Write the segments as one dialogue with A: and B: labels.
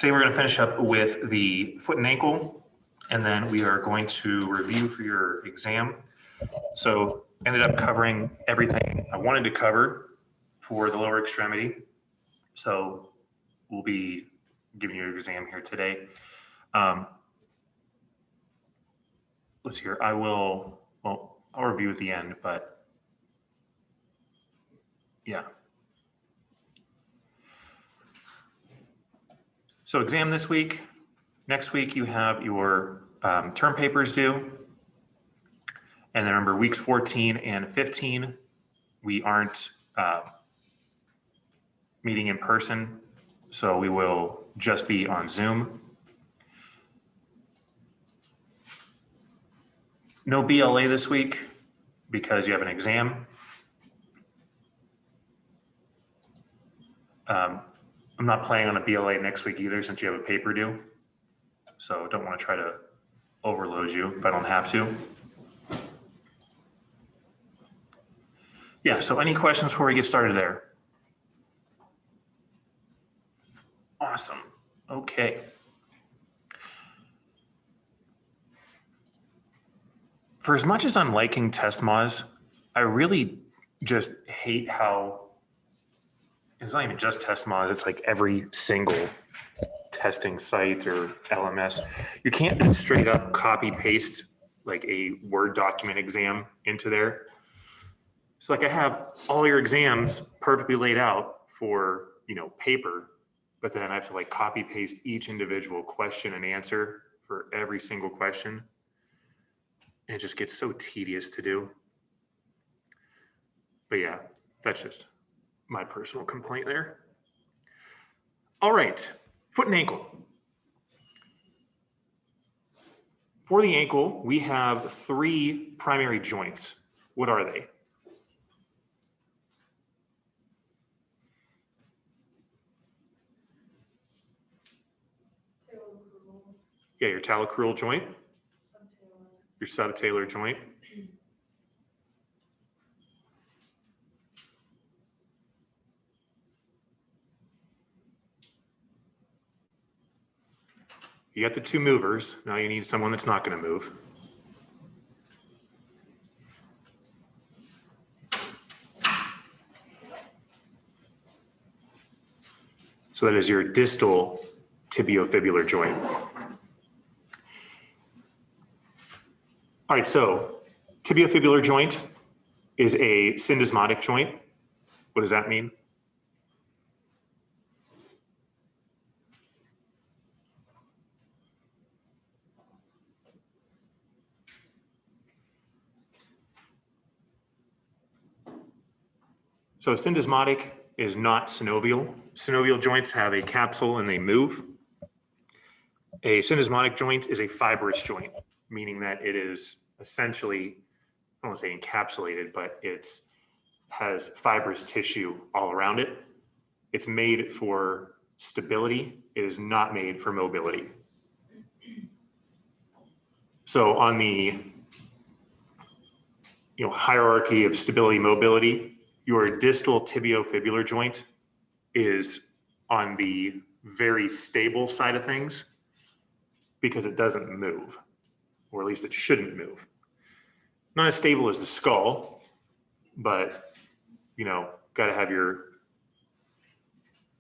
A: Today we're going to finish up with the foot and ankle, and then we are going to review for your exam. So ended up covering everything I wanted to cover for the lower extremity. So we'll be giving you your exam here today. Let's see here. I'll review at the end, but yeah. So exam this week. Next week you have your term papers due. And then remember, weeks 14 and 15, we aren't meeting in person, so we will just be on Zoom. No BLA this week because you have an exam. I'm not planning on a BLA next week either since you have a paper due. So don't want to try to overload you if I don't have to. Yeah, so any questions before we get started there? Awesome. Okay. For as much as I'm liking TestMoz, I really just hate how it's not even just TestMoz, it's like every single testing site or LMS. You can't just straight up copy paste like a Word document exam into there. So like I have all your exams perfectly laid out for, paper, but then I have to like copy paste each individual question and answer for every single question. And it just gets so tedious to do. But yeah, that's just my personal complaint there. All right, foot and ankle. For the ankle, we have 3 primary joints. What are they? Yeah, your talocrural joint, your subtalar joint. You got the 2 movers. Now you need someone that's not going to move. So that is your distal tibiofibular joint. All right, so tibiofibular joint is a syndesmotic joint. What does that mean? So syndesmotic is not synovial. Synovial joints have a capsule and they move. A syndesmotic joint is a fibrous joint, meaning that it is essentially, I don't want to say encapsulated, but it has fibrous tissue all around it. It's made for stability. It is not made for mobility. So on the hierarchy of stability, mobility, your distal tibiofibular joint is on the very stable side of things because it doesn't move, or at least it shouldn't move. Not as stable as the skull, but got to have your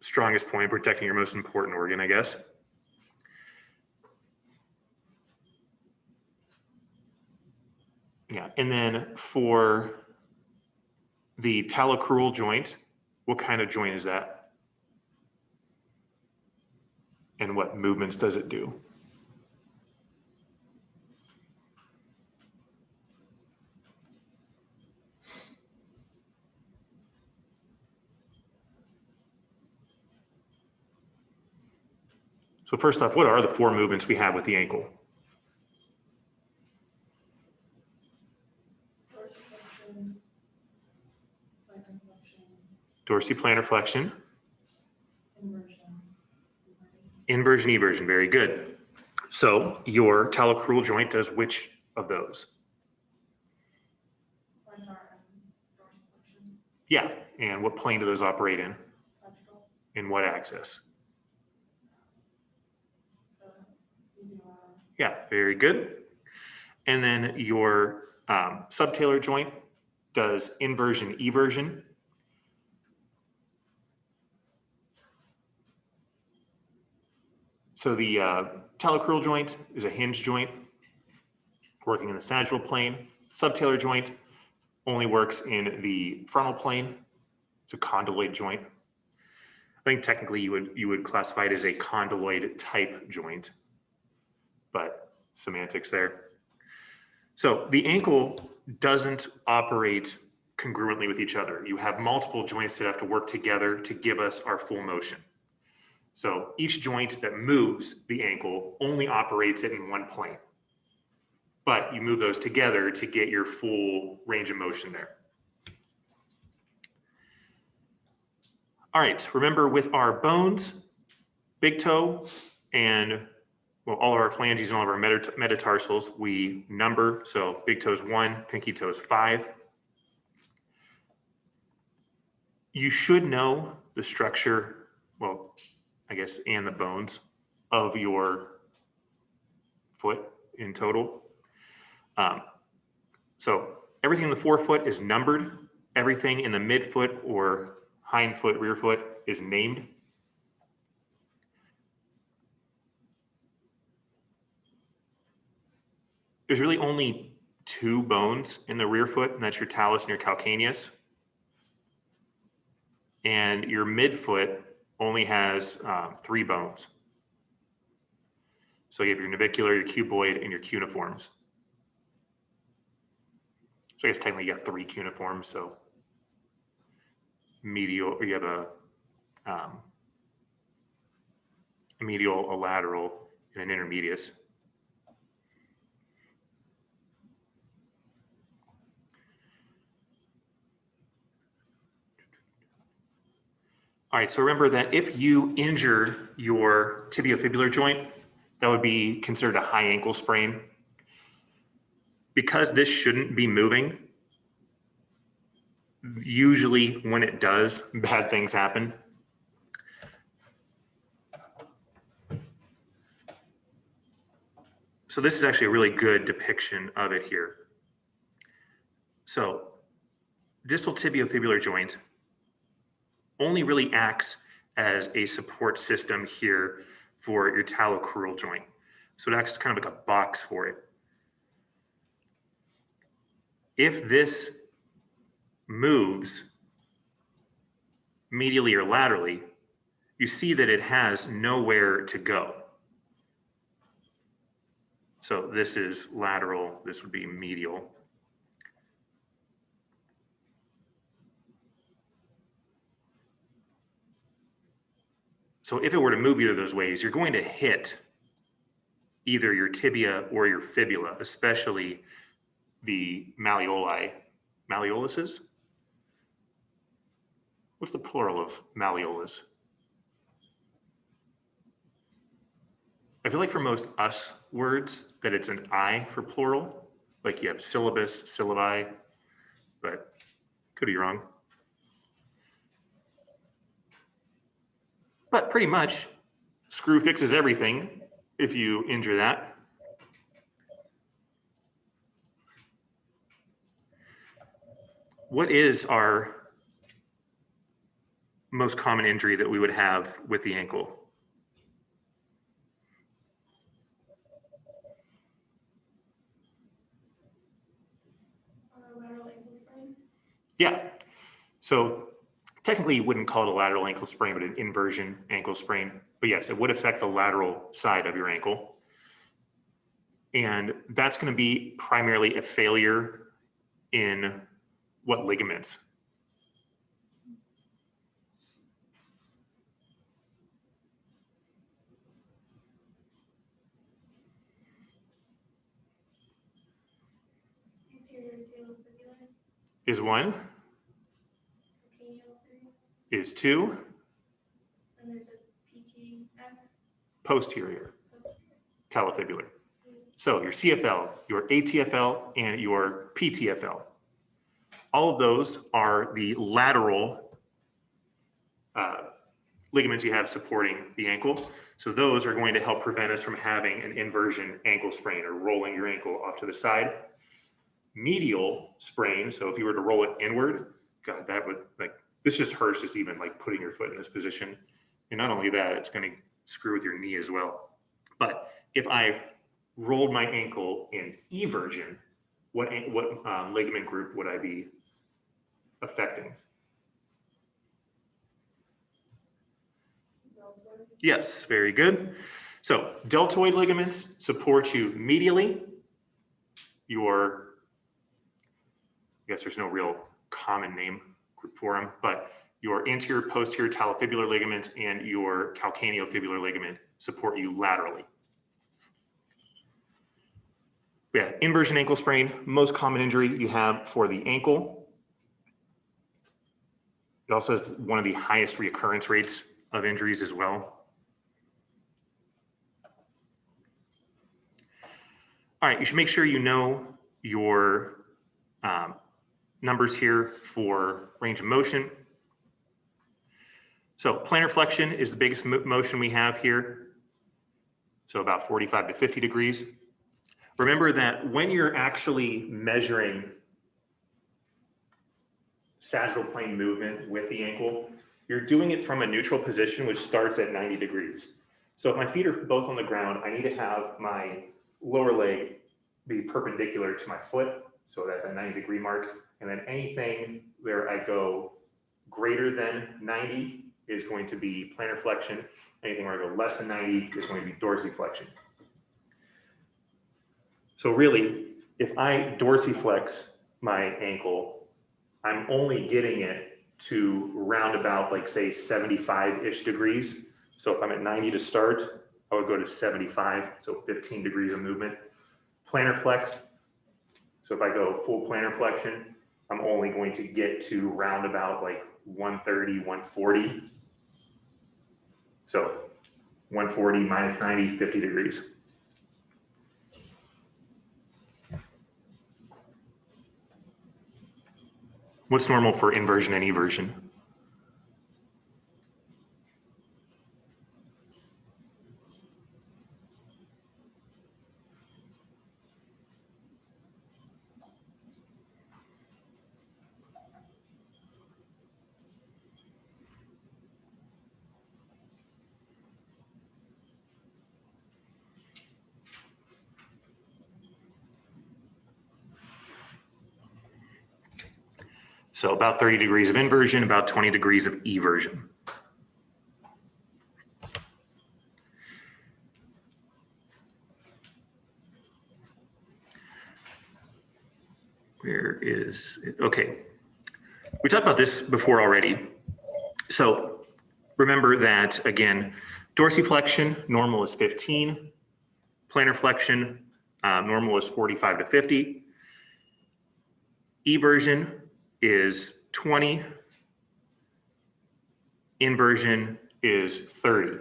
A: strongest point protecting your most important organ, I guess. Yeah, and then for the talocrural joint, what kind of joint is that? And what movements does it do? So first off, what are the 4 movements we have with the ankle? Dorsiplantar flexion. Inversion, eversion, very good. So your talocrural joint does which of those? Yeah, and what plane do those operate in? In what axis? Yeah, very good. And then your subtalar joint does inversion, eversion. So the talocrural joint is a hinge joint working in the sagittal plane. Subtalar joint only works in the frontal plane. It's a condyloid joint. I think technically you would classify it as a condyloid type joint, but semantics there. So the ankle doesn't operate congruently with each other. You have multiple joints that have to work together to give us our full motion. So each joint that moves the ankle only operates it in one plane, but you move those together to get your full range of motion there. All right, remember with our bones, big toe and well, all of our phalanges and all of our metatarsals, we number. So big toe's 1, pinky toe's 5. You should know the structure, well, I guess, and the bones of your foot in total. So everything in the forefoot is numbered. Everything in the midfoot or hindfoot, rear foot is named. There's really only 2 bones in the rear foot, and that's your talus and your calcaneus. And your midfoot only has 3 bones. So you have your navicular, your cuboid, and your cuneiforms. So I guess technically you got 3 cuneiforms. So medial, or you have a medial, a lateral, and an intermedius. All right, so remember that if you injure your tibiofibular joint, that would be considered a high ankle sprain. Because this shouldn't be moving, usually when it does, bad things happen. So this is actually a really good depiction of it here. So distal tibiofibular joint only really acts as a support system here for your talocrural joint. So it acts kind of like a box for it. If this moves medially or laterally, you see that it has nowhere to go. So this is lateral, this would be medial. So if it were to move either of those ways, you're going to hit either your tibia or your fibula, especially the malleoluses. What's the plural of malleolus? I feel like for most us words that it's an I for plural, like you have syllabus, syllabi, but could be wrong. But pretty much, screw fixes everything if you injure that. What is our most common injury that we would have with the ankle?
B: Lateral ankle sprain?
A: Yeah. So technically you wouldn't call it a lateral ankle sprain, but an inversion ankle sprain. But yes, it would affect the lateral side of your ankle. And that's going to be primarily a failure in what ligaments?
B: Anterior talofibular.
A: Is 1,
B: Calcaneal artery.
A: is 2,
B: And there's a PTF.
A: posterior
B: Posterior.
A: talofibular. So your CFL, your ATFL, and your PTFL. All of those are the lateral ligaments you have supporting the ankle. So those are going to help prevent us from having an inversion ankle sprain or rolling your ankle off to the side. Medial sprain, so if you were to roll it inward, God, that would like, this just hurts just even like putting your foot in this position. And not only that, it's going to screw with your knee as well. But if I rolled my ankle in eversion, what ligament group would I be affecting? Yes, very good. So deltoid ligaments support you medially. I guess there's no real common name for them, but your anterior posterior talofibular ligament and your calcaneofibular ligament support you laterally. Yeah, inversion ankle sprain, most common injury you have for the ankle. It also has one of the highest reoccurrence rates of injuries as well. All right, you should make sure you know your numbers here for range of motion. So plantar flexion is the biggest motion we have here. So about 45 to 50 degrees. Remember that when you're actually measuring sagittal plane movement with the ankle, you're doing it from a neutral position, which starts at 90 degrees. So if my feet are both on the ground, I need to have my lower leg be perpendicular to my foot. So that's a 90-degree mark. And then anything where I go greater than 90 is going to be plantar flexion. Anything where I go less than 90 is going to be dorsiflexion. So really, if I dorsiflex my ankle, I'm only getting it to round about like say 75-ish degrees. So if I'm at 90 to start, I would go to 75, so 15 degrees of movement. Plantar flex, so if I go full plantar flexion, I'm only going to get to round about like 130, 140. So 140 minus 90, 50 degrees. What's normal for inversion and eversion? So about 30 degrees of inversion, about 20 degrees of eversion. Where is it? Okay. We talked about this before already. So remember that, again, dorsiflexion, normal is 15. Plantar flexion, normal is 45 to 50. Eversion is 20. Inversion is 30.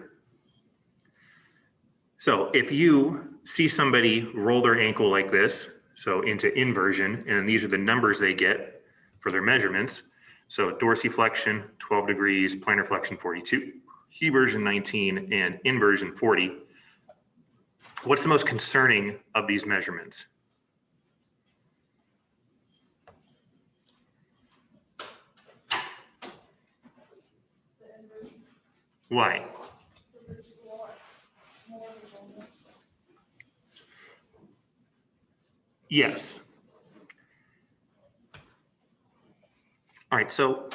A: So if you see somebody roll their ankle like this, so into inversion, and these are the numbers they get for their measurements. So dorsiflexion, 12 degrees, plantar flexion, 42, eversion 19, and inversion 40. What's the most concerning of these measurements? Why? Yes. All right, so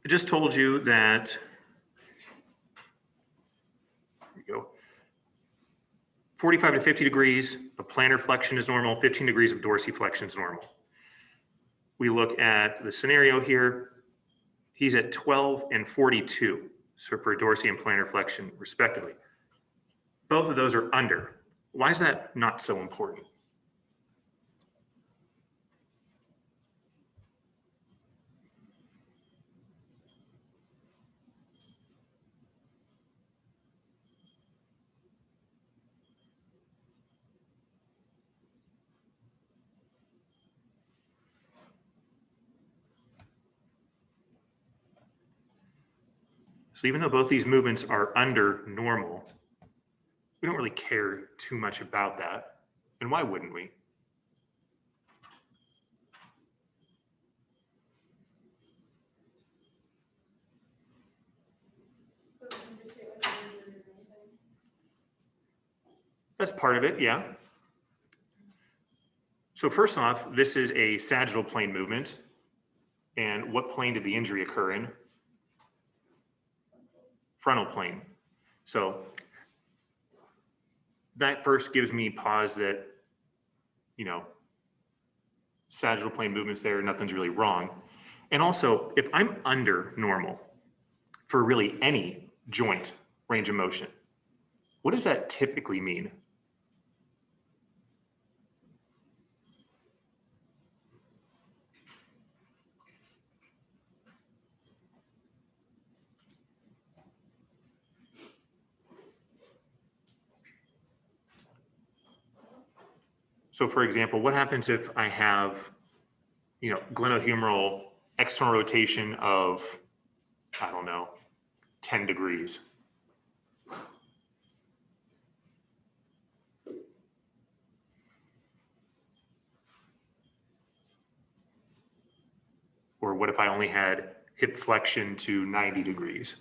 A: I just told you that, here we go, 45 to 50 degrees of plantar flexion is normal, 15 degrees of dorsiflexion is normal. We look at the scenario here, he's at 12 and 42, so for dorsi and plantar flexion respectively. Both of those are under. Why is that not so important? So even though both these movements are under normal, we don't really care too much about that. And why wouldn't we?
B: So it can indicate like an injury or anything.
A: That's part of it, yeah. So first off, this is a sagittal plane movement. And what plane did the injury occur in? Frontal plane. So that first gives me pause that, you know, sagittal plane movements there, nothing's really wrong. And also, if I'm under normal for really any joint range of motion, what does that typically mean? So for example, what happens if I have, you know, glenohumeral external rotation of, I don't know, 10 degrees? Or what if I only had hip flexion to 90 degrees?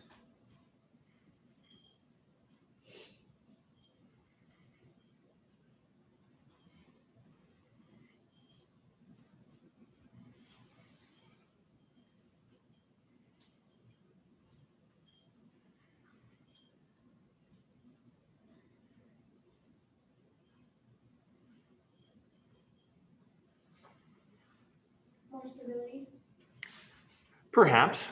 B: More stability.
A: Perhaps.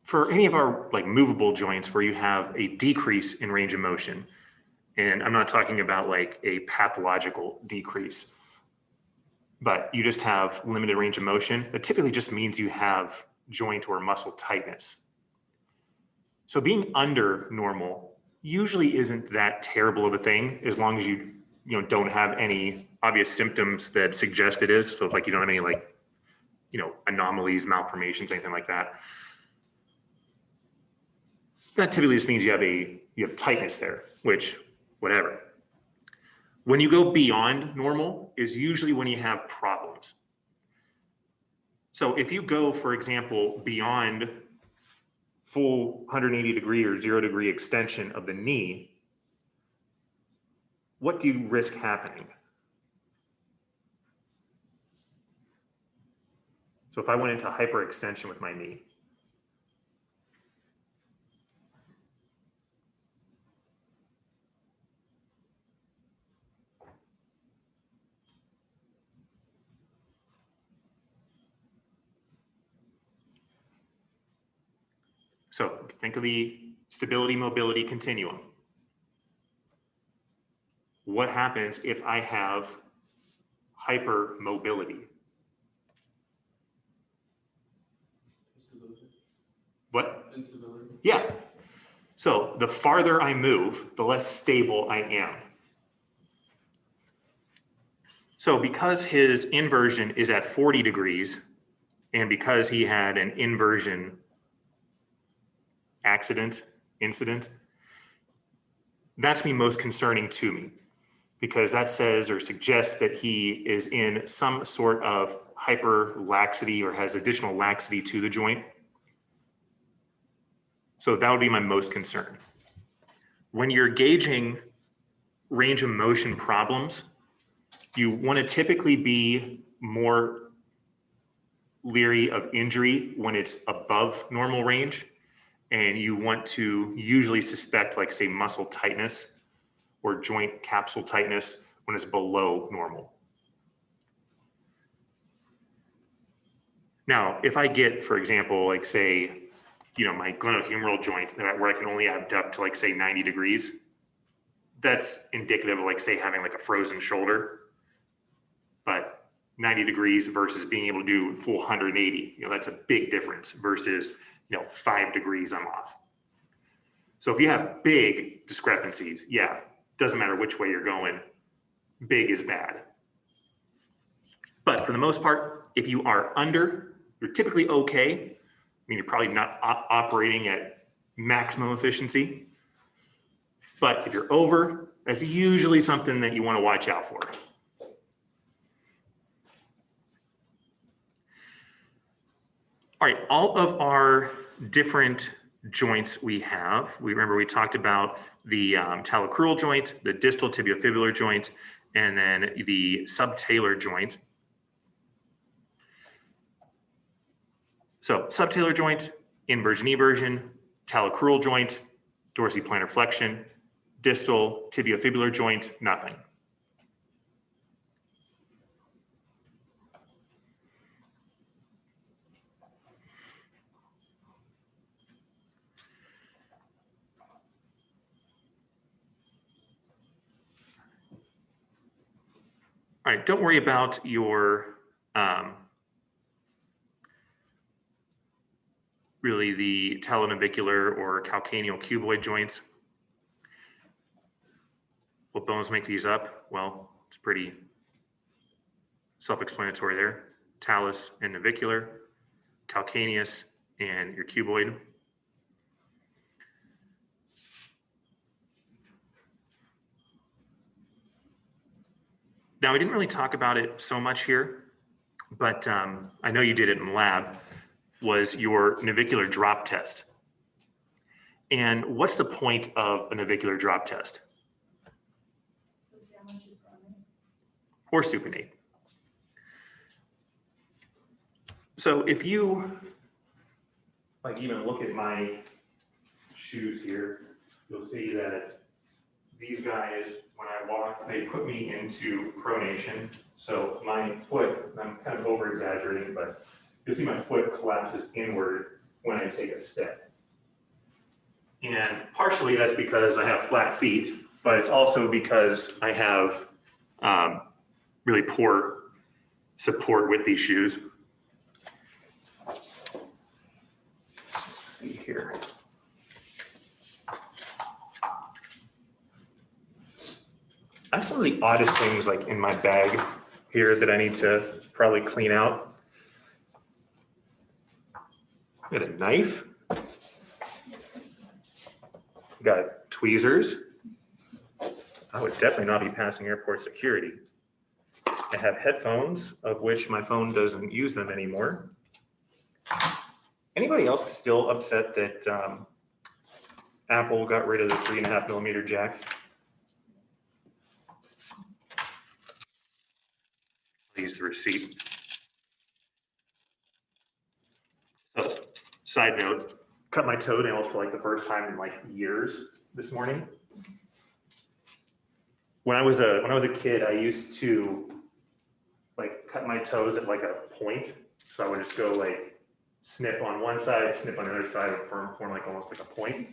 A: For any of our like movable joints where you have a decrease in range of motion, and I'm not talking about like a pathological decrease, but you just have limited range of motion, that typically just means you have joint or muscle tightness. So being under normal usually isn't that terrible of a thing as long as you don't have any obvious symptoms that suggest it is. So if like you don't have any like, anomalies, malformations, anything like that. That typically just means you have tightness there, which whatever. When you go beyond normal is usually when you have problems. So if you go, for example, beyond full 180 degree or 0 degree extension of the knee, what do you risk happening? So if I went into hyperextension with my knee, so think of the stability mobility continuum. What happens if I have hypermobility?
C: Instability.
A: What?
C: Instability.
A: Yeah. So the farther I move, the less stable I am. So because his inversion is at 40 degrees, and because he had an inversion incident, that's me most concerning to me, because that says or suggests that he is in some sort of hyperlaxity or has additional laxity to the joint. So that would be my most concern. When you're gauging range of motion problems, you want to typically be more leery of injury when it's above normal range, and you want to usually suspect, like say, muscle tightness or joint capsule tightness when it's below normal. Now, if I get, for example, like say, my glenohumeral joint where I can only abduct to like say 90 degrees, that's indicative of like say having like a frozen shoulder. But 90 degrees versus being able to do full 180, that's a big difference versus, 5 degrees I'm off. So if you have big discrepancies, yeah, doesn't matter which way you're going, big is bad. But for the most part, if you are under you're typically okay. I mean, you're probably not operating at maximum efficiency. But if you're over, that's usually something that you want to watch out for. All right, all of our different joints we have, remember we talked about the talocrural joint, the distal tibiofibular joint, and then the subtalar joint. So subtalar joint, inversion, eversion, talocrural joint, dorsiplantar flexion, distal tibiofibular joint, nothing. All right, don't worry about your, really the talonavicular or calcaneal cuboid joints. What bones make these up? Well, it's pretty self-explanatory there. Talus and navicular, calcaneus and your cuboid. Now, we didn't really talk about it so much here, but I know you did it in lab, was your navicular drop test. And what's the point of a navicular drop test? Or supinate. So if you, like, even look at my shoes here, you'll see that these guys, when I walk, they put me into pronation. So my foot, I'm kind of over exaggerating, but you'll see my foot collapses inward when I take a step. And partially that's because I have flat feet, but it's also because I have really poor support with these shoes. Let's see here. I have some of the oddest things like in my bag here that I need to probably clean out. Got a knife. Got tweezers. I would definitely not be passing airport security. I have headphones, of which my phone doesn't use them anymore. Anybody else still upset that Apple got rid of the 3.5mm jack? I'll use the receipt. So, side note, cut my toenails for like the first time in like years this morning. When I was a kid, I used to like cut my toes at like a point. So I would just go like snip on one side, snip on the other side, and form like almost like a point.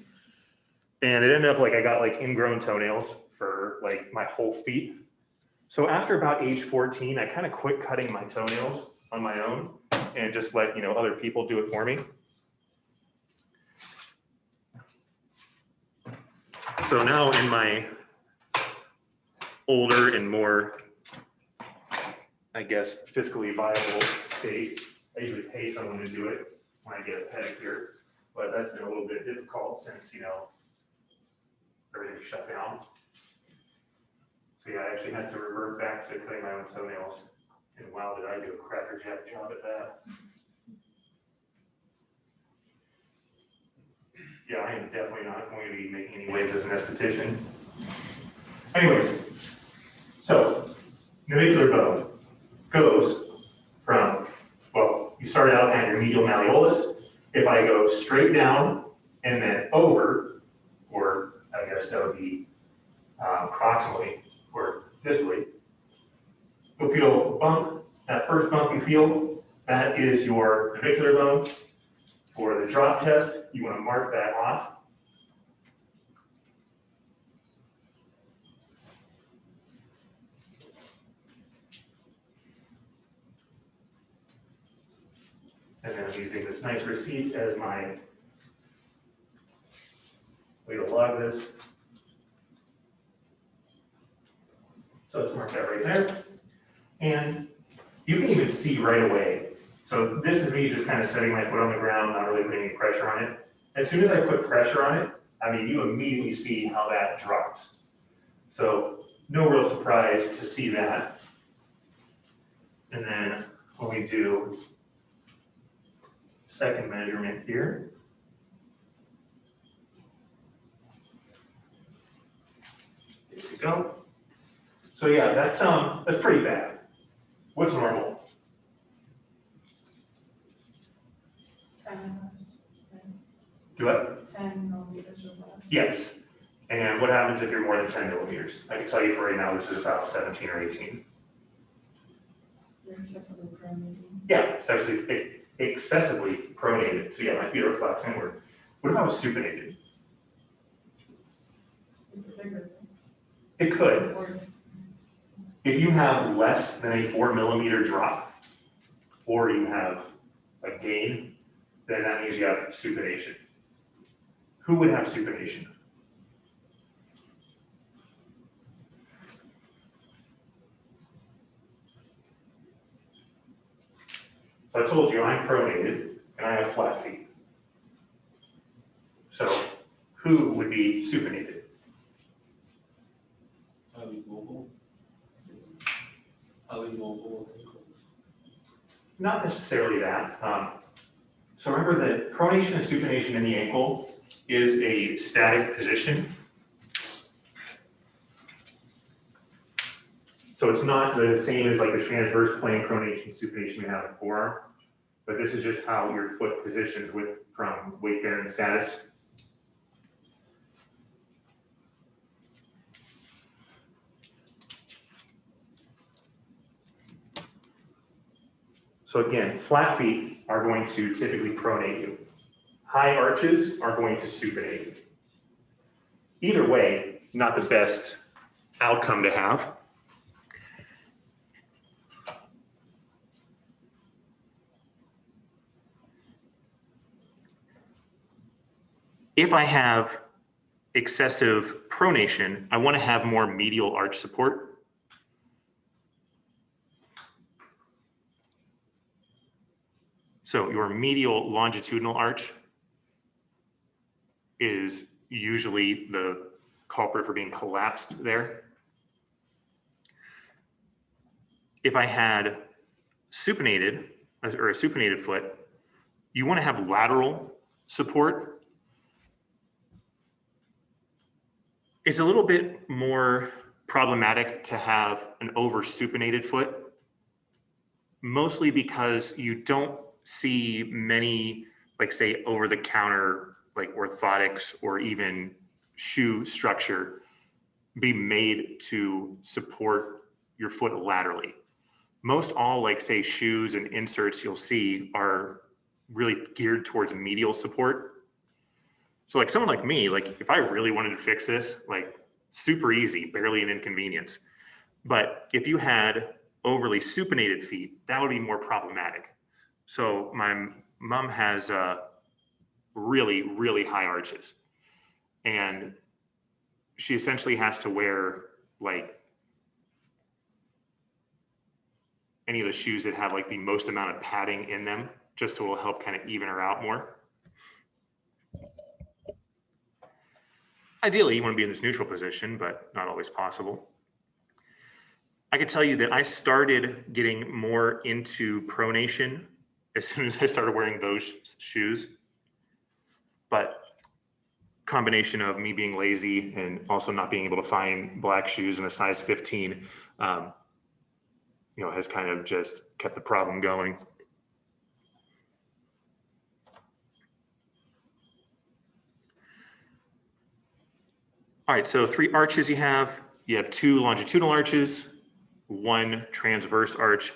A: And it ended up like I got like ingrown toenails for like my whole feet. So after about age 14, I kind of quit cutting my toenails on my own and just let, other people do it for me. So now in my older and more, I guess, fiscally viable state, I usually pay someone to do it when I get a pedicure, but that's been a little bit difficult since, everything's shut down. So yeah, I actually had to revert back to cutting my own toenails. And wow, did I do a crackerjack job at that. Yeah, I am definitely not going to be making any waves as an esthetician. Anyways, so navicular bone goes from, well, you start out at your medial malleolus. If I go straight down and then over, or I guess that would be proximally or distally, you'll feel a bump. That first bump you feel, that is your navicular bone. For the drop test, you want to mark that off. And then I'm using this nice receipt as my way to log this. So let's mark that right there. And you can even see right away So this is me just kind of setting my foot on the ground, not really putting any pressure on it. As soon as I put pressure on it, I mean, you immediately see how that drops. So no real surprise to see that. And then when we do second measurement here, there we go. So yeah, that's pretty bad. What's normal?
C: 10 less.
A: Do what?
C: 10 millimeters or less.
A: Yes. And what happens if you're more than 10 millimeters? I can tell you for right now, this is about 17 or 18.
C: You're excessively pronating.
A: Yeah, excessively pronated. So yeah, my feet are collapsed inward. What if I was supinated?
C: Bigger.
A: It could.
C: Or
A: If you have less than a 4 millimeter drop, or you have a gain, then that means you have supination. Who would have supination? So I told you I'm pronated and I have flat feet. So who would be supinated? Not necessarily that. So remember that pronation and supination in the ankle is a static position. So it's not the same as like the transverse plane pronation, supination we have in forearm, but this is just how your foot positions from weight bearing status. So again, flat feet are going to typically pronate you. High arches are going to supinate you. Either way, not the best outcome to have. If I have excessive pronation, I want to have more medial arch support. So your medial longitudinal arch is usually the culprit for being collapsed there. If I had supinated or a supinated foot, you want to have lateral support. It's a little bit more problematic to have an over supinated foot, mostly because you don't see many, like say over the counter, like orthotics or even shoe structure be made to support your foot laterally. Most all like say shoes and inserts you'll see are really geared towards medial support. So like someone like me, like if I really wanted to fix this, like super easy, barely an inconvenience. But if you had overly supinated feet, that would be more problematic. So my mom has really, really high arches. And she essentially has to wear like any of the shoes that have like the most amount of padding in them, just so it'll help kind of even her out more. Ideally, you want to be in this neutral position, but not always possible. I can tell you that I started getting more into pronation as soon as I started wearing those shoes. But combination of me being lazy and also not being able to find black shoes in a size 15, has kind of just kept the problem going. All right, so 3 arches you have 2 longitudinal arches, 1 transverse arch.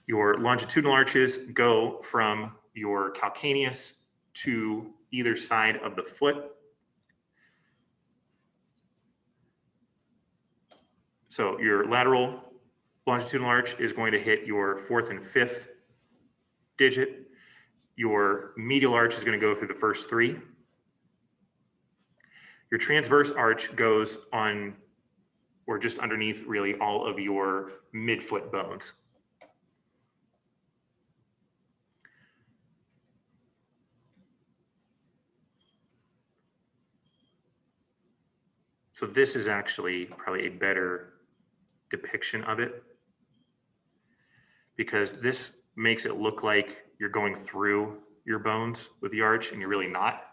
A: Your longitudinal arches go from your calcaneus to either side of the foot. So your lateral longitudinal arch is going to hit your 4th and 5th digit. Your medial arch is going to go through the first 3. Your transverse arch goes on or just underneath really all of your midfoot bones. So this is actually probably a better depiction of it, because this makes it look like you're going through your bones with the arch and you're really not.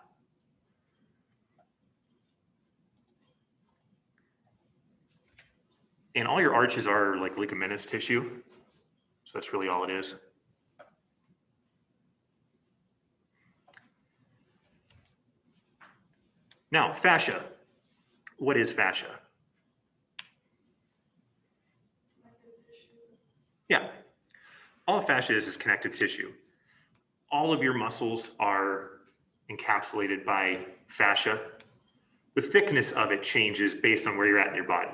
A: And all your arches are like ligamentous tissue. So that's really all it is. Now, fascia. What is fascia? Yeah. All fascia is connective tissue. All of your muscles are encapsulated by fascia. The thickness of it changes based on where you're at in your body.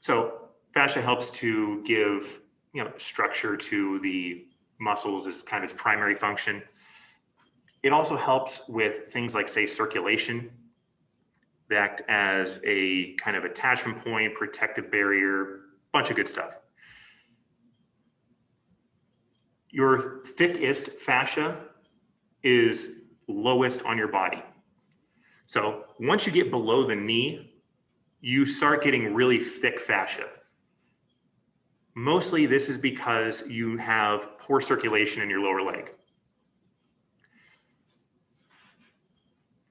A: So fascia helps to give, structure to the muscles as kind of its primary function. It also helps with things like, say, circulation. They act as a kind of attachment point, protective barrier, bunch of good stuff. Your thickest fascia is lowest on your body. So once you get below the knee, you start getting really thick fascia. Mostly this is because you have poor circulation in your lower leg.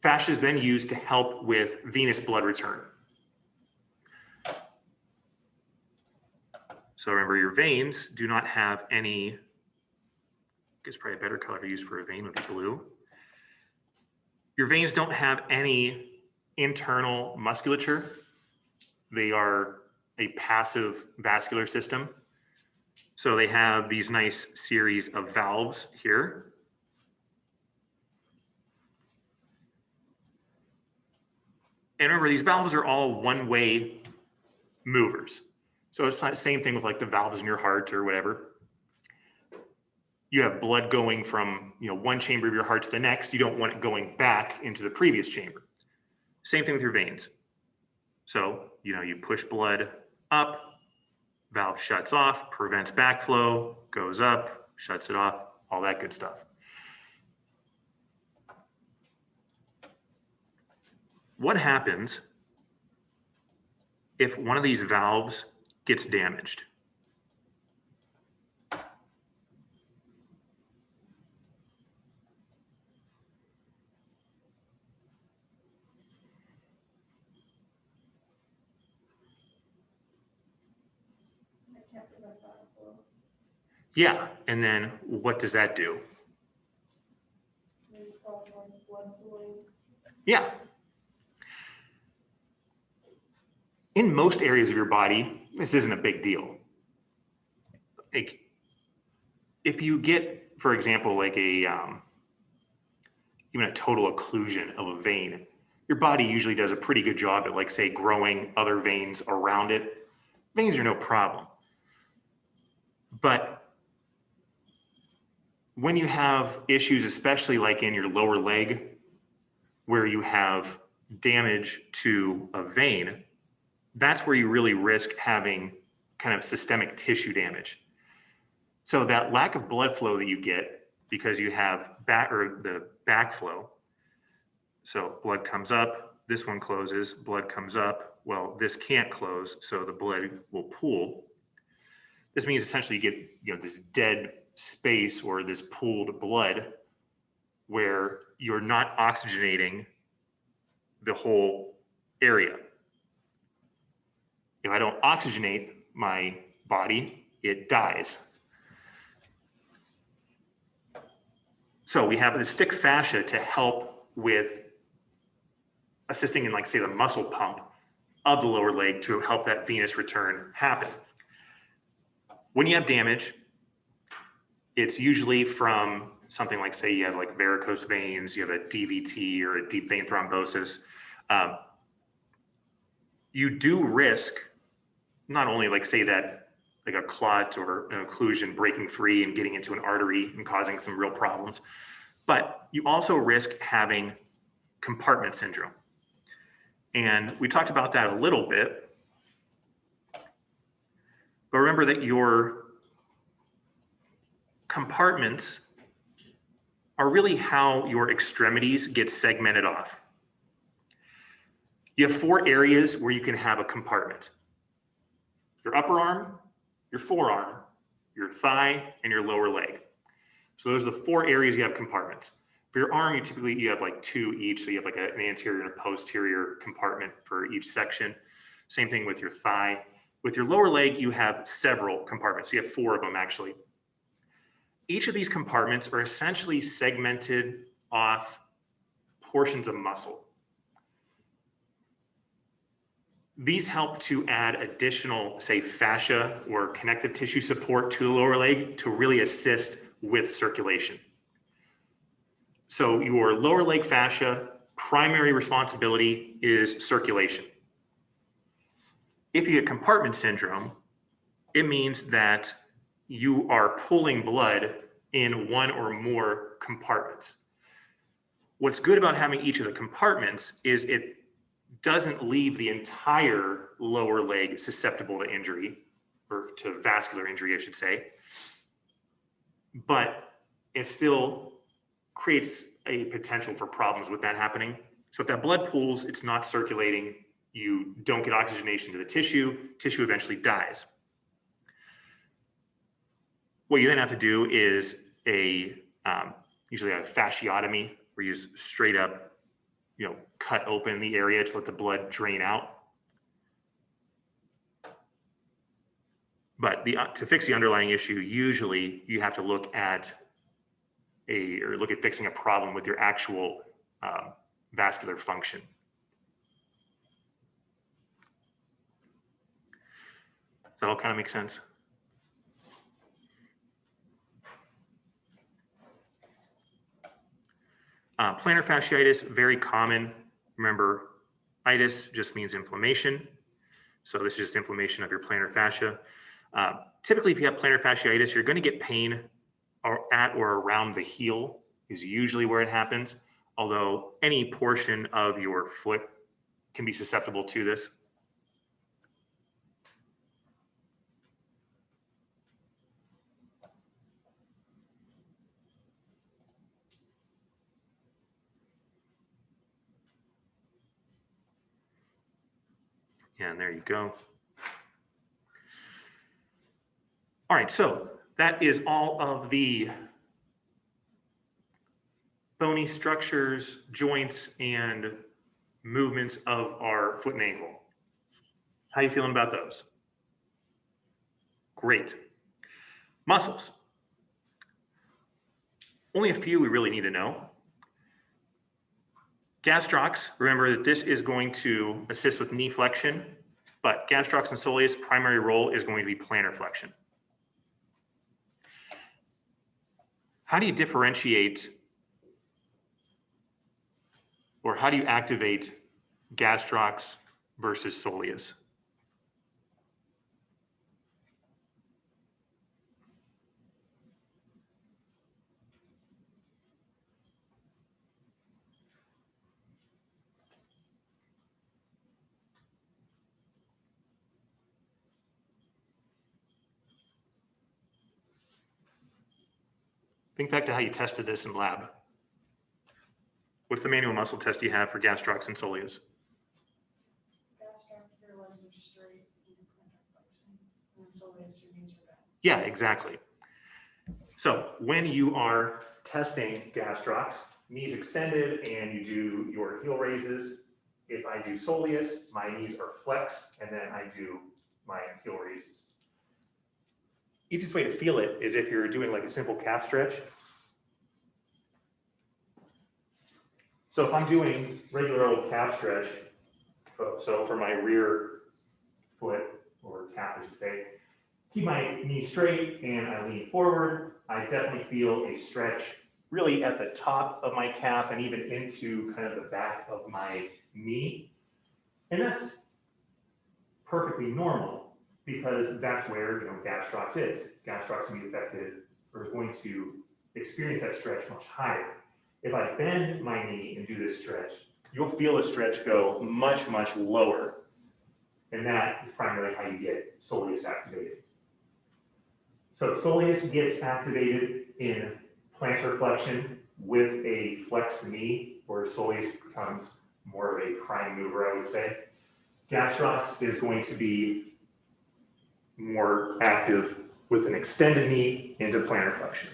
A: Fascia is then used to help with venous blood return. So remember, your veins do not have any, I guess probably a better color to use for a vein would be blue. Your veins don't have any internal musculature. They are a passive vascular system. So they have these nice series of valves here. And remember, these valves are all one-way movers. So it's not the same thing with like the valves in your heart or whatever. You have blood going from one chamber of your heart to the next. You don't want it going back into the previous chamber. Same thing with your veins. So, you push blood up, valve shuts off, prevents backflow, goes up, shuts it off, all that good stuff. What happens if one of these valves gets damaged? Yeah, and then what does that do? Yeah. In most areas of your body, this isn't a big deal. Like, if you get, for example, like even a total occlusion of a vein, your body usually does a pretty good job at, like, say, growing other veins around it. Veins are no problem. But when you have issues, especially like in your lower leg, where you have damage to a vein, that's where you really risk having kind of systemic tissue damage. So that lack of blood flow that you get because you have the backflow. So blood comes up, this one closes, blood comes up. Well, this can't close, so the blood will pool. This means essentially you get this dead space or this pooled blood where you're not oxygenating the whole area. If I don't oxygenate my body, it dies. So we have this thick fascia to help with assisting in, like, say, the muscle pump of the lower leg to help that venous return happen. When you have damage, it's usually from something like, say, you have like varicose veins, you have a DVT or a deep vein thrombosis. You do risk not only, like, say, that like a clot or an occlusion breaking free and getting into an artery and causing some real problems, but you also risk having compartment syndrome. And we talked about that a little bit, but remember that your compartments are really how your extremities get segmented off. You have 4 areas where you can have a compartment. Your upper arm, your forearm, your thigh, and your lower leg. So those are the 4 areas you have compartments. For your arm, you have like 2 each. So you have like an anterior and a posterior compartment for each section. Same thing with your thigh. With your lower leg, you have several compartments. So you have 4 of them actually. Each of these compartments are essentially segmented off portions of muscle. These help to add additional, say, fascia or connective tissue support to the lower leg to really assist with circulation. So your lower leg fascia primary responsibility is circulation. If you get compartment syndrome, it means that you are pulling blood in one or more compartments. What's good about having each of the compartments is it doesn't leave the entire lower leg susceptible to injury, or to vascular injury, I should say, but it still creates a potential for problems with that happening. So if that blood pools, it's not circulating, you don't get oxygenation to the tissue eventually dies. What you then have to do is usually a fasciotomy, where you just straight up, cut open the area to let the blood drain out. But to fix the underlying issue, usually you have to look at fixing a problem with your actual vascular function. Does that all kind of make sense? Plantar fasciitis, very common. Remember, itis just means inflammation. So this is just inflammation of your plantar fascia. Typically, if you have plantar fasciitis, you're going to get pain at or around the heel is usually where it happens, although any portion of your foot can be susceptible to this. And there you go. All right, so that is all of the bony structures, joints, and movements of our foot and ankle. How are you feeling about those? Great. Muscles. Only a few we really need to know. Gastrocs, remember that this is going to assist with knee flexion, but gastrocs and soleus' primary role is going to be plantar flexion. How do you differentiate, or how do you activate gastrocs versus soleus? Think back to how you tested this in lab. What's the manual muscle test you have for gastrocs and soleus?
C: Gastroc, your legs are straight, and your plantar flexing, and then soleus, your knees are bent.
A: Yeah, exactly. So when you are testing gastrocs, knees extended, and you do your heel raises, if I do soleus, my knees are flexed, and then I do my heel raises. Easiest way to feel it is if you're doing like a simple calf stretch. So if I'm doing regular old calf stretch, so for my rear foot, or calf I should say, keep my knee straight and I lean forward, I definitely feel a stretch really at the top of my calf and even into kind of the back of my knee. And that's perfectly normal, because that's where gastrocs is. Gastrocs can be affected, or is going to experience that stretch much higher. If I bend my knee and do this stretch, you'll feel the stretch go much, much lower. And that is primarily how you get soleus activated. So soleus gets activated in plantar flexion with a flexed knee, where soleus becomes more of a prime mover, I would say. Gastrocs is going to be more active with an extended knee into plantar flexion.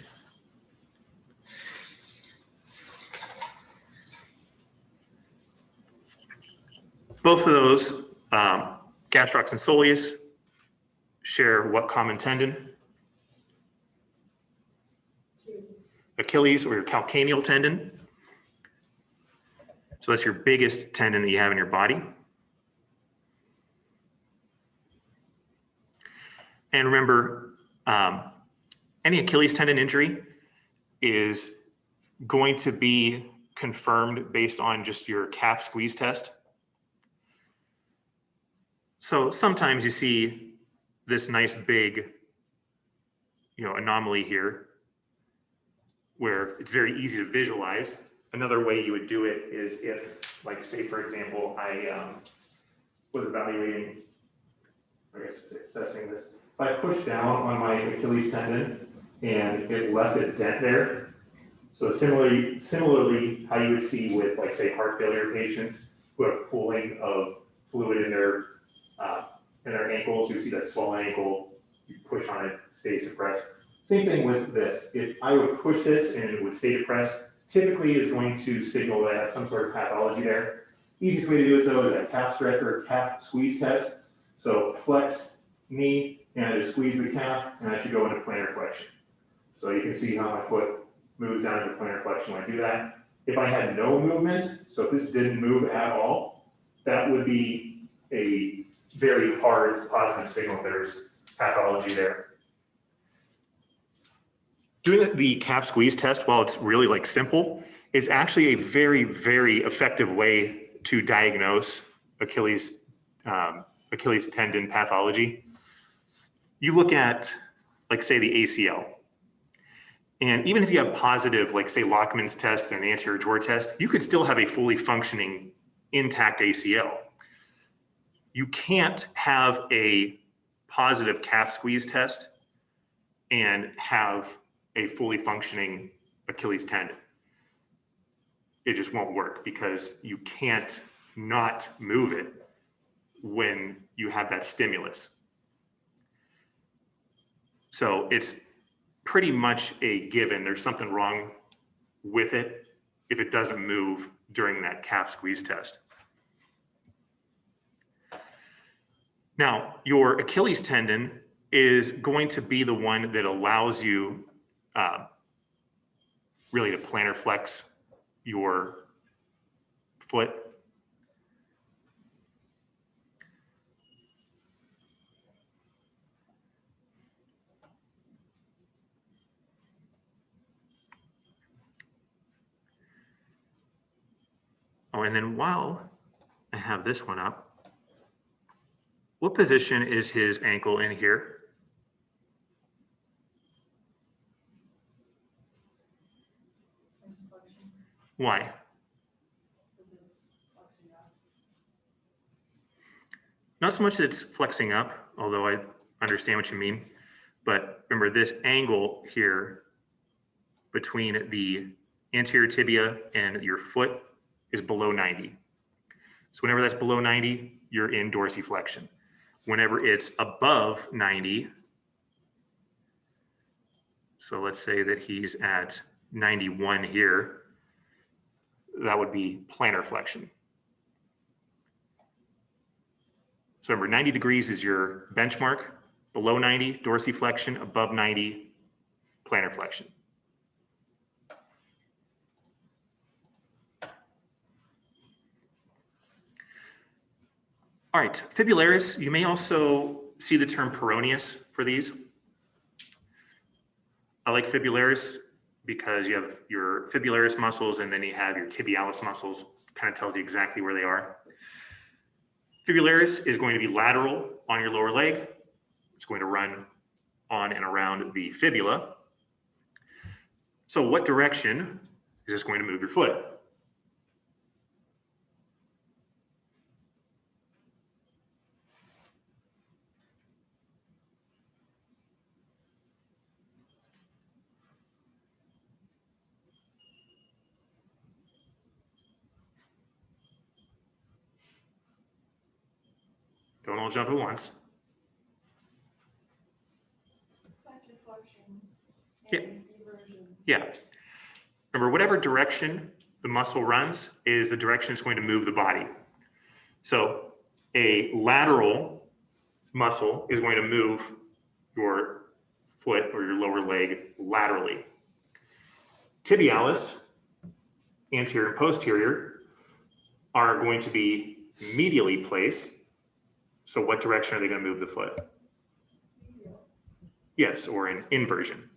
A: Both of those, gastrocs and soleus, share what common tendon? Achilles, or your calcaneal tendon. So that's your biggest tendon that you have in your body. And remember, any Achilles tendon injury is going to be confirmed based on just your calf squeeze test. So sometimes you see this nice big, anomaly here where it's very easy to visualize. Another way you would do it is if, like, say, for example, I was evaluating, I guess assessing this. If I push down on my Achilles tendon and it left a dent there, so similarly, how you would see with, like, say, heart failure patients who have pooling of fluid in their ankles, you see that swollen ankle, you push on it, stays depressed. Same thing with this. If I would push this and it would stay depressed, typically is going to signal that I have some sort of pathology there. Easiest way to do it though is that calf stretch or calf squeeze test. So flex knee, and I just squeeze the calf, and I should go into plantar flexion. So you can see how my foot moves down into plantar flexion when I do that. If I had no movement, so if this didn't move at all, that would be a very hard positive signal there's pathology there. Doing the calf squeeze test, while it's really like simple, is actually a very, very effective way to diagnose Achilles tendon pathology. You look at, like, say, the ACL. And even if you have positive, like, say, Lockman's test and an anterior drawer test, you could still have a fully functioning intact ACL. You can't have a positive calf squeeze test and have a fully functioning Achilles tendon. It just won't work because you can't not move it when you have that stimulus. So it's pretty much a given. There's something wrong with it if it doesn't move during that calf squeeze test. Now, your Achilles tendon is going to be the one that allows you really to plantar flex your foot. Oh, and then while I have this one up, what position is his ankle in here? Why? Not so much that it's flexing up, although I understand what you mean, but remember this angle here between the anterior tibia and your foot is below 90. So whenever that's below 90, you're in dorsiflexion. Whenever it's above 90, so let's say that he's at 91 here, that would be plantar flexion. So remember, 90 degrees is your benchmark. Below 90, dorsiflexion. Above 90, plantar flexion. All right, fibularis, you may also see the term peroneus for these. I like fibularis because you have your fibularis muscles and then you have your tibialis muscles. Kind of tells you exactly where they are. Fibularis is going to be lateral on your lower leg. It's going to run on and around the fibula. So what direction is this going to move your foot? all jump at once.
C: Flexor flexion.
A: Yeah.
C: And eversion.
A: Yeah. Remember, whatever direction the muscle runs is the direction it's going to move the body. So a lateral muscle is going to move your foot or your lower leg laterally. Tibialis, anterior and posterior, are going to be medially placed. So what direction are they going to move the foot? Yes, or in inversion.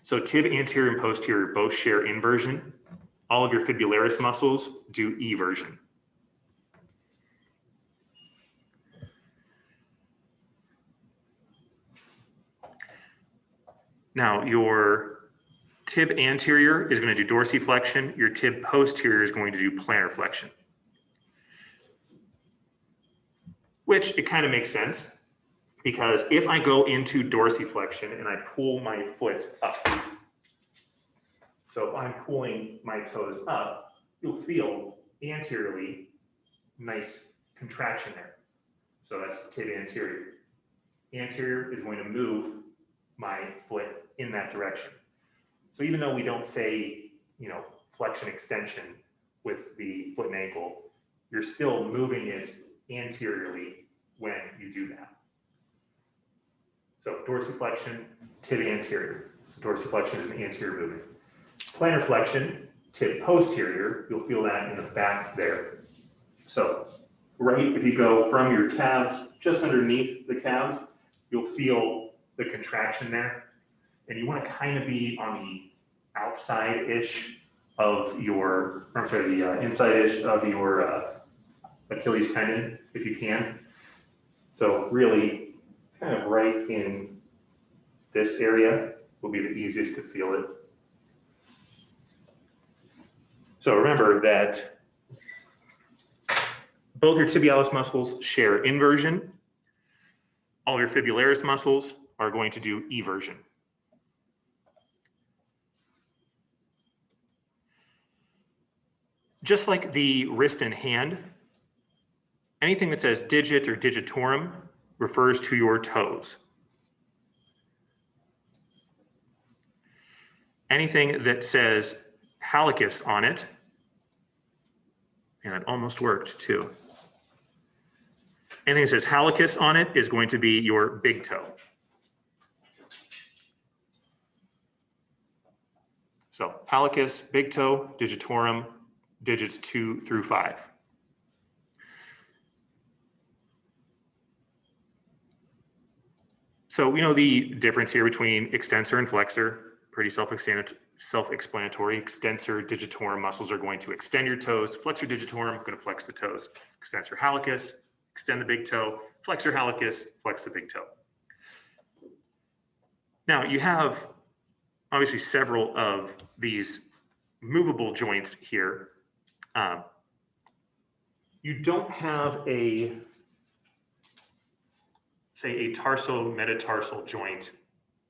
A: So tib anterior and posterior both share inversion. All of your fibularis muscles do eversion. Now your tib anterior is going to do dorsiflexion. Your tib posterior is going to do plantar flexion. Which it kind of makes sense because if I go into dorsiflexion and I pull my foot up, so if I'm pulling my toes up, you'll feel anteriorly nice contraction there. So that's tib anterior. Anterior is going to move my foot in that direction. So even though we don't say, flexion extension with the foot and ankle, you're still moving it anteriorly when you do that. So dorsiflexion, tib anterior. So dorsiflexion is an anterior movement. Plantar flexion, tib posterior, you'll feel that in the back there. So right, if you go from your calves, just underneath the calves, you'll feel the contraction there. And you want to kind of be on the outside-ish of your, the inside-ish of your Achilles tendon, if you can. So really, kind of right in this area will be the easiest to feel it. So remember that both your tibialis muscles share inversion. All your fibularis muscles are going to do eversion. Just like the wrist and hand, anything that says digit or digitorum refers to your toes. Anything that says hallucis on it, and it almost worked too. Anything that says hallucis on it is going to be your big toe. So hallucis, big toe, digitorum, digits 2 through 5. So we know the difference here between extensor and flexor, pretty self-explanatory. Extensor digitorum muscles are going to extend your toes. Flexor digitorum, going to flex the toes. Extensor hallucis, extend the big toe. Flexor hallucis, flex the big toe. Now you have obviously several of these movable joints here. You don't have a tarso-metatarsal joint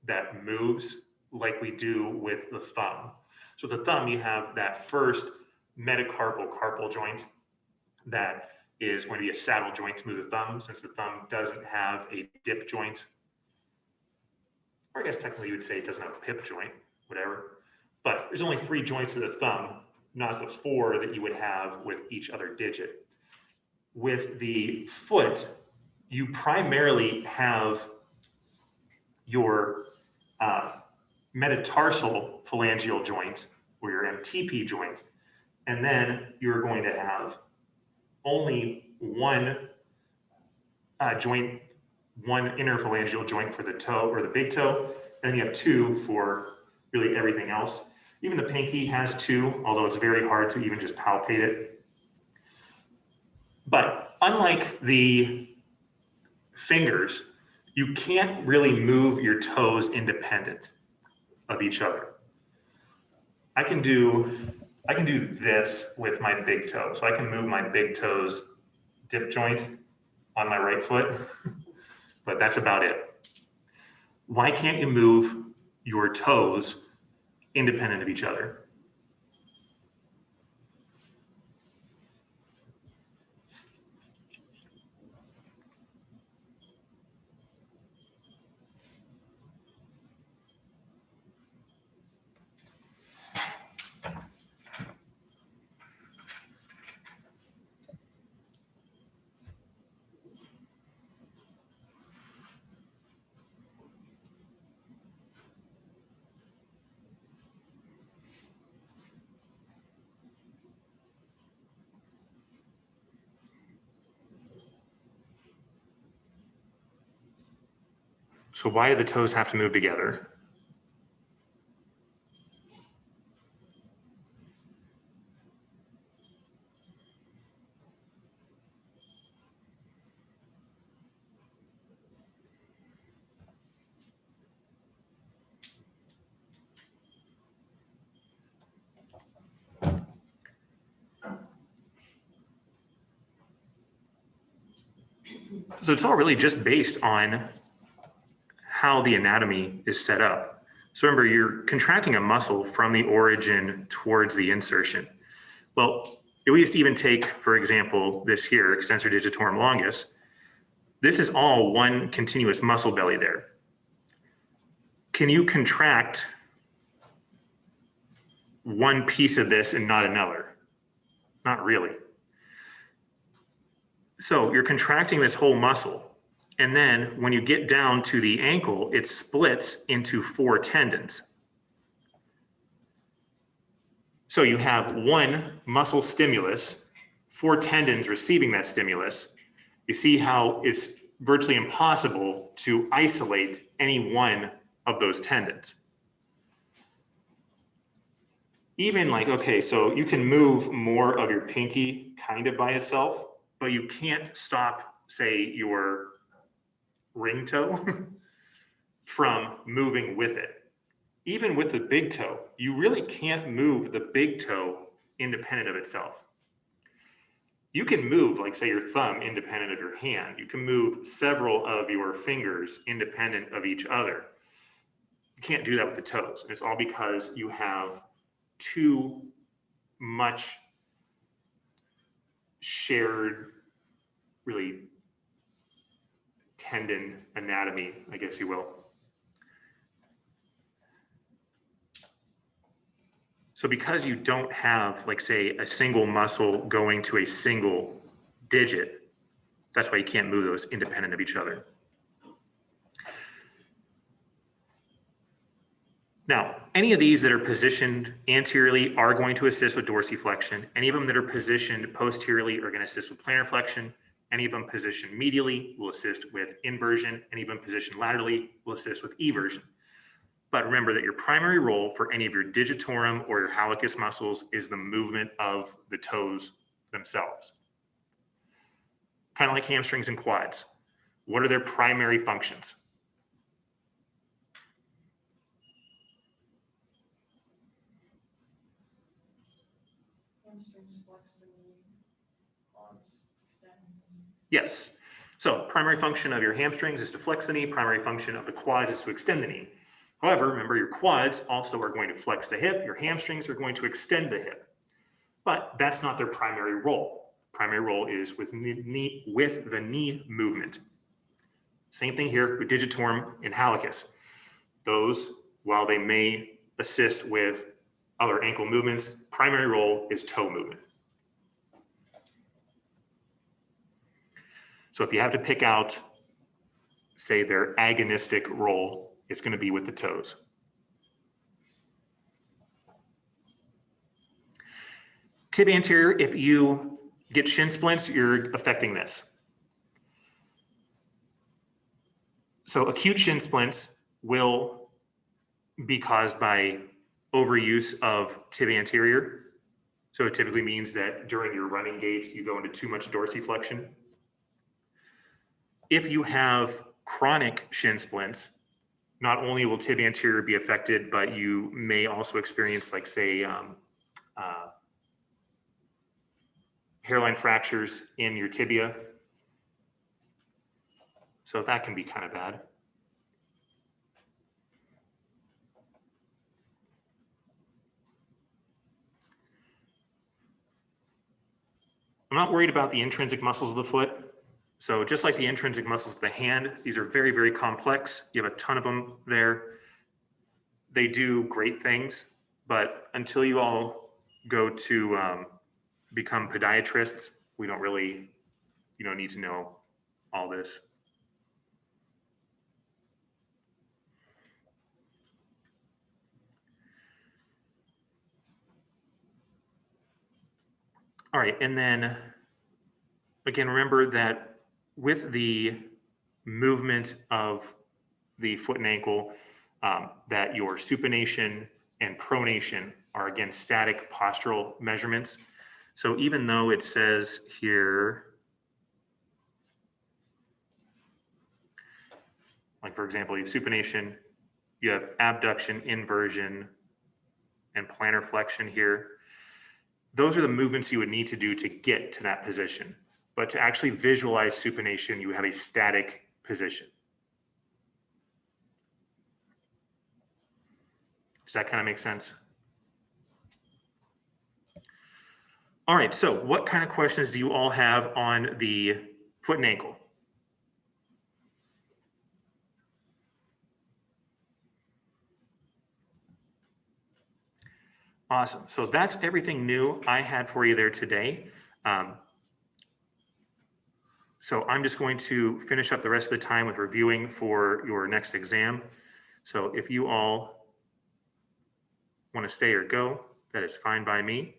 A: that moves like we do with the thumb. So the thumb, you have that first metacarpal carpal joint that is going to be a saddle joint to move the thumb, since the thumb doesn't have a dip joint. Or I guess technically you would say it doesn't have a pip joint, whatever. But there's only 3 joints to the thumb, not the 4 that you would have with each other digit. With the foot, you primarily have your metatarsal phalangeal joint, or your MTP joint, and then you're going to have only one joint, one interphalangeal joint for the toe or the big toe, and then you have 2 for really everything else. Even the pinky has 2, although it's very hard to even just palpate it. But unlike the fingers, you can't really move your toes independent of each other. I can do this with my big toe. So I can move my big toes dip joint on my right foot, but that's about it. Why can't you move your toes independent of each other? So why do the toes have to move together? So it's all really just based on how the anatomy is set up. So remember, you're contracting a muscle from the origin towards the insertion. Well, at least even take, for example, this here, extensor digitorum longus. This is all one continuous muscle belly there. Can you contract one piece of this and not another? Not really. So you're contracting this whole muscle. And then when you get down to the ankle, it splits into 4 tendons. So you have one muscle stimulus, 4 tendons receiving that stimulus. You see how it's virtually impossible to isolate any one of those tendons. Even like, okay, so you can move more of your pinky kind of by itself, but you can't stop, say, your ring toe from moving with it. Even with the big toe, you really can't move the big toe independent of itself. You can move, like say, your thumb independent of your hand. You can move several of your fingers independent of each other. You can't do that with the toes. And it's all because you have too much shared, really, tendon anatomy, I guess you will. So because you don't have, like say, a single muscle going to a single digit, that's why you can't move those independent of each other. Now, any of these that are positioned anteriorly are going to assist with dorsiflexion. Any of them that are positioned posteriorly are going to assist with plantar flexion. Any of them positioned medially will assist with inversion. Any of them positioned laterally will assist with eversion. But remember that your primary role for any of your digitorum or your hallucis muscles is the movement of the toes themselves. Kind of like hamstrings and quads. What are their primary functions?
C: Hamstrings flex the knee, quads extend.
A: Yes. So primary function of your hamstrings is to flex the knee. Primary function of the quads is to extend the knee. However, remember your quads also are going to flex the hip. Your hamstrings are going to extend the hip. But that's not their primary role. Primary role is with the knee movement. Same thing here with digitorum and hallucis. Those, while they may assist with other ankle movements, primary role is toe movement. So if you have to pick out, say, their agonistic role, it's going to be with the toes. Tib anterior, if you get shin splints, you're affecting this. So acute shin splints will be caused by overuse of tib anterior. So it typically means that during your running gait, you go into too much dorsiflexion. If you have chronic shin splints, not only will tib anterior be affected, but you may also experience, like say, hairline fractures in your tibia. So that can be kind of bad. I'm not worried about the intrinsic muscles of the foot. So just like the intrinsic muscles of the hand, these are very, very complex. You have a ton of them there. They do great things, but until you all go to become podiatrists, we don't really, need to know all this. All right, and then again, remember that with the movement of the foot and ankle, that your supination and pronation are again static postural measurements. So even though it says here, like for example, you have supination, you have abduction, inversion, and plantar flexion here. Those are the movements you would need to do to get to that position. But to actually visualize supination, you have a static position. Does that kind of make sense? All right, so what kind of questions do you all have on the foot and ankle? Awesome. So that's everything new I had for you there today. So I'm just going to finish up the rest of the time with reviewing for your next exam. So if you all want to stay or go, that is fine by me.